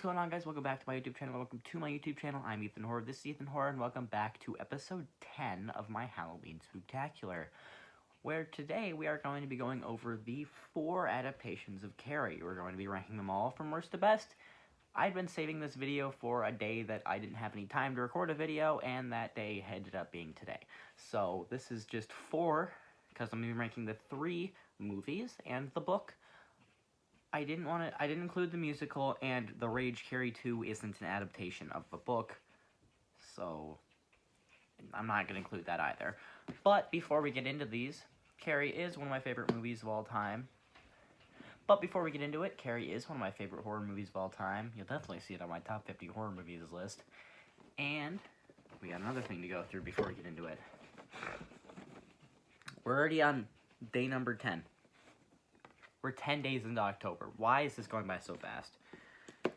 What's going on, guys? Welcome back to my YouTube channel. Welcome to my YouTube channel. I'm Ethan Horror. This is Ethan Horror, and welcome back to episode 10 of my Halloween Spooktacular, where today we are going to be going over the 4 adaptations of Carrie. We're going to be ranking them all from worst to best. I'd been saving this video for a day that I didn't have any time to record a video, and that day ended up being today. So this is just 4, because I'm going to be ranking the 3 movies and the book. I didn't include the musical, and The Rage Carrie 2 isn't an adaptation of the book, so I'm not going to include that either. But before we get into these, Carrie is one of my favorite movies of all time. Carrie is one of my favorite horror movies of all time. You'll definitely see it on my top 50 horror movies list. And we got another thing to go through before we get into it. We're already on day number 10. We're 10 days into October. Why is this going by so fast?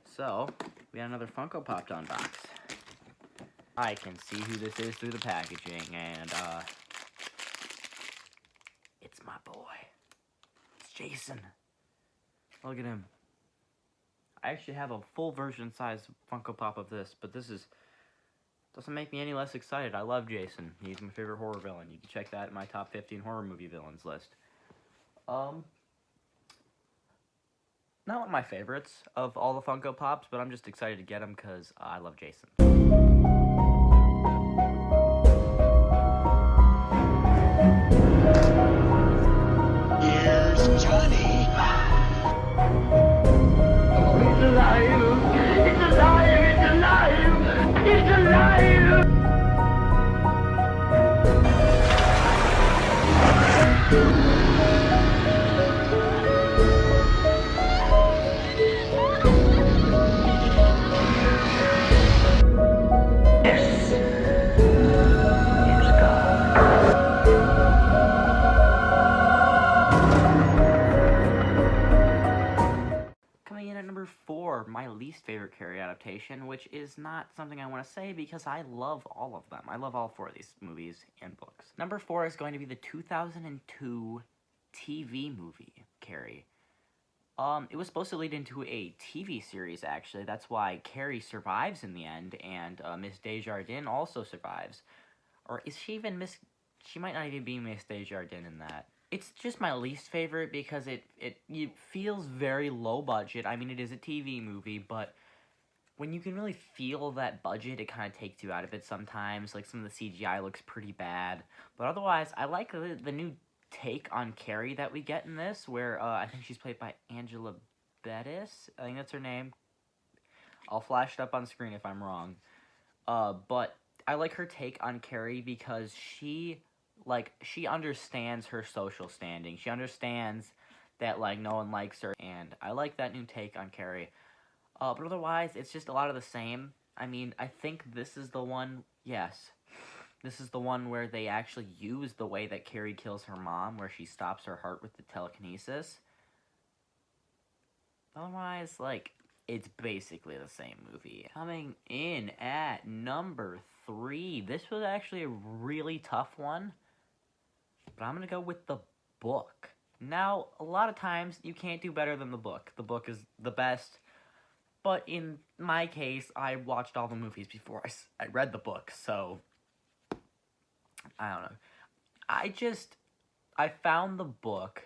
So, we got another Funko Pop to unbox. I can see who this is through the packaging, and, it's my boy. It's Jason. Look at him. I actually have a full version size Funko Pop of this, but this doesn't make me any less excited. I love Jason. He's my favorite horror villain. You can check that in my top 15 horror movie villains list. Not one of my favorites of all the Funko Pops, but I'm just excited to get them because I love Jason. Here's Johnny. Oh, it's alive! It's alive! It's alive! It's alive! Coming in at number 4, my least favorite Carrie adaptation, which is not something I want to say because I love all of them. I love all 4 of these movies and books. Number 4 is going to be the 2002 TV movie, Carrie. It was supposed to lead into a TV series, actually. That's why Carrie survives in the end, and Miss Desjardins also survives. Or is she even Miss... She might not even be Miss Desjardins in that. It's just my least favorite because it feels very low budget. I mean, it is a TV movie, but when you can really feel that budget, it kind of takes you out of it sometimes. Like, some of the CGI looks pretty bad. But otherwise, I like the new take on Carrie that we get in this, where I think she's played by Angela Bettis. I think that's her name. I'll flash it up on screen if I'm wrong. But I like her take on Carrie because she understands her social standing. She understands that, like, no one likes her, and I like that new take on Carrie. But otherwise, it's just a lot of the same. I mean, I think this is the one, yes. This is the one where they actually use the way that Carrie kills her mom, where she stops her heart with the telekinesis. Otherwise, like, it's basically the same movie. Coming in at number 3. This was actually a really tough one, but I'm going to go with the book. Now, a lot of times, you can't do better than the book. The book is the best, but in my case, I watched all the movies before I read the book, so I don't know. I found the book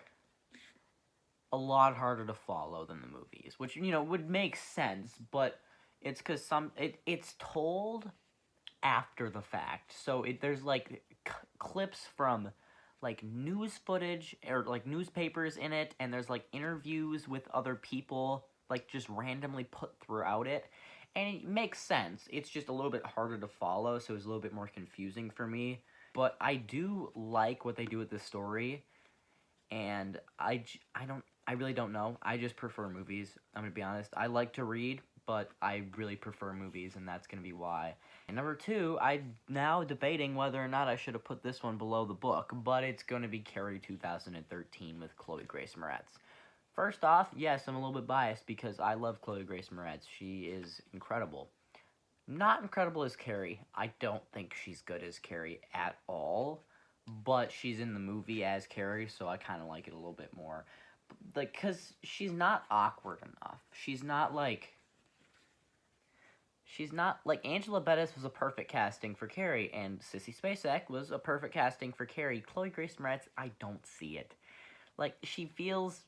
a lot harder to follow than the movies, which, you know, would make sense, but it's because it's told after the fact. So there's, like, clips from, like, news footage, or, like, newspapers in it, and there's, like, interviews with other people, like, just randomly put throughout it, and it makes sense. It's just a little bit harder to follow, so it's a little bit more confusing for me. But I do like what they do with this story, and I really don't know. I just prefer movies, I'm gonna be honest. I like to read, but I really prefer movies, and that's gonna be why. And number 2, I'm now debating whether or not I should have put this one below the book, but it's gonna be Carrie 2013 with Chloe Grace Moretz. First off, yes, I'm a little bit biased because I love Chloe Grace Moretz. She is incredible. Not incredible as Carrie. I don't think she's good as Carrie at all, but she's in the movie as Carrie, so I kind of like it a little bit more. Like, because she's not awkward enough. She's not, like, she's not, like, Angela Bettis was a perfect casting for Carrie, and Sissy Spacek was a perfect casting for Carrie. Chloe Grace Moretz, I don't see it. Like, she feels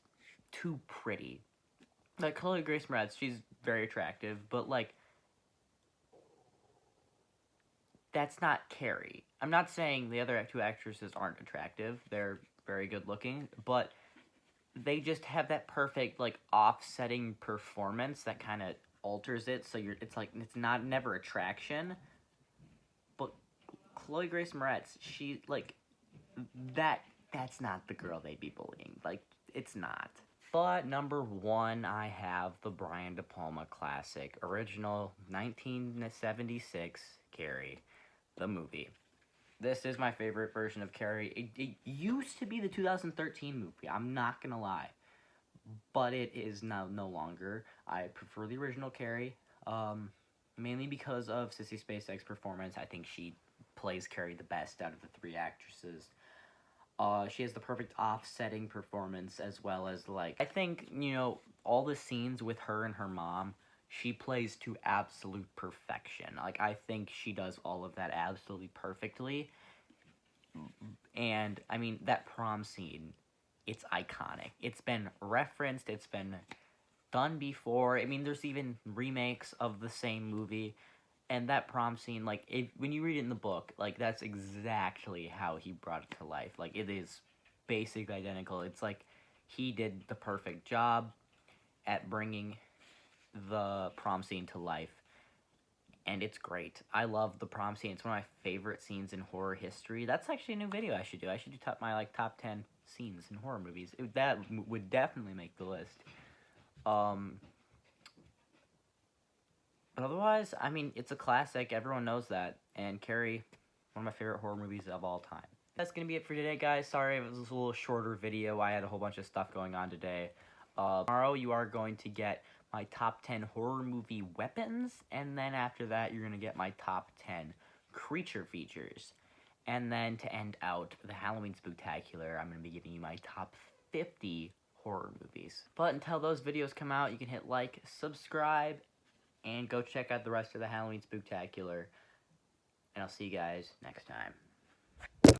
too pretty. Like, Chloe Grace Moretz, she's very attractive, but, like, that's not Carrie. I'm not saying the other two actresses aren't attractive. They're very good looking, but they just have that perfect, like, offsetting performance that kind of alters it, so it's like, it's not never attraction. But Chloe Grace Moretz, she, like, that's not the girl they'd be bullying. Like, it's not. But number 1, I have the Brian De Palma classic, original 1976 Carrie, the movie. This is my favorite version of Carrie. It used to be the 2013 movie, I'm not gonna lie. But it is now no longer. I prefer the original Carrie, mainly because of Sissy Spacek's performance. I think she plays Carrie the best out of the 3 actresses. She has the perfect offsetting performance, as well as, like, I think, you know, all the scenes with her and her mom, she plays to absolute perfection. Like, I think she does all of that absolutely perfectly. And, I mean, that prom scene, it's iconic. It's been referenced, it's been done before. I mean, there's even remakes of the same movie. And that prom scene, like, when you read it in the book, like, that's exactly how he brought it to life. Like, it is basically identical. It's like he did the perfect job at bringing the prom scene to life. And it's great. I love the prom scene. It's one of my favorite scenes in horror history. That's actually a new video I should do. I should do my top 10 scenes in horror movies. That would definitely make the list. But otherwise, I mean, it's a classic. Everyone knows that. And Carrie, one of my favorite horror movies of all time. That's going to be it for today, guys. Sorry it was a little shorter video. I had a whole bunch of stuff going on today. Tomorrow, you are going to get my top 10 horror movie weapons. And then after that, you're going to get my top 10 creature features. And then to end out the Halloween Spooktacular, I'm going to be giving you my top 50 horror movies. But until those videos come out, you can hit like, subscribe, and go check out the rest of the Halloween Spooktacular. And I'll see you guys next time.